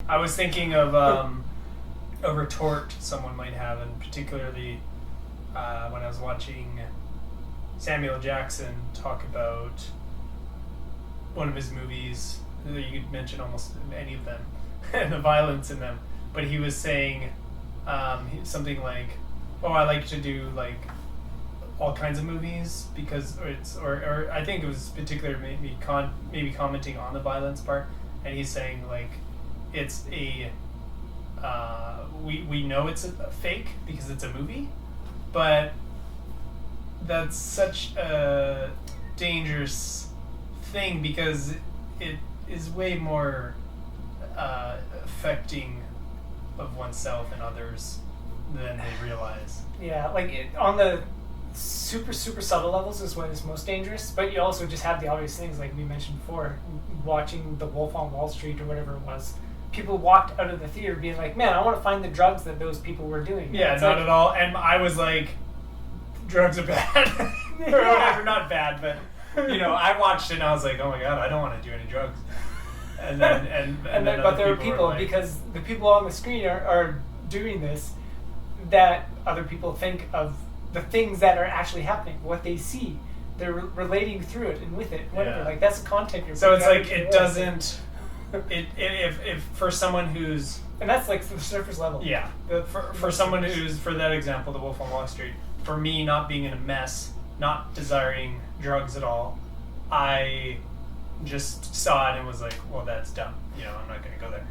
I was thinking of a retort someone might have, and particularly when I was watching Samuel Jackson talk about one of his movies. You could mention almost any of them and the violence in them, but he was saying something like, "Oh, I like to do like all kinds of movies because or I think it was particular maybe commenting on the violence part, and he's saying like it's a we know it's a fake because it's a movie, but that's such a dangerous thing because it is way more affecting of oneself and others than they realize." Yeah, like on the super subtle levels is when it's most dangerous, but you also just have the obvious things like we mentioned before, watching The Wolf on Wall Street or whatever it was. People walked out of the theater being like, man, I want to find the drugs that those people were doing. Yeah, it's not like, at all. And I was like, drugs are bad. Or whatever, not bad, but I watched it and I was like, oh my god, I don't want to do any drugs. And then but there are people like, because the people on the screen are doing this, that other people think of the things that are actually happening, what they see. They're relating through it and with it, whatever. Yeah. Like that's the content you're. So it's like it doesn't. If for someone who's, and that's like the surface level. Yeah, for someone who's, for that example, The Wolf on Wall Street. For me, not being in a mess, not desiring drugs at all, I just saw it and was like, well, that's dumb. I'm not going to go there.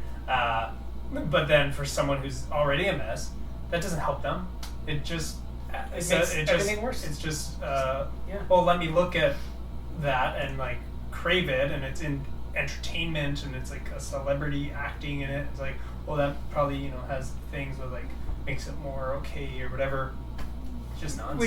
But then for someone who's already a mess, that doesn't help them. It just makes everything worse. It's just well, let me look at that and like crave it, and it's in entertainment, and it's like a celebrity acting in it. It's like, well, that probably has things that like makes it more okay or whatever. It's just nonsense.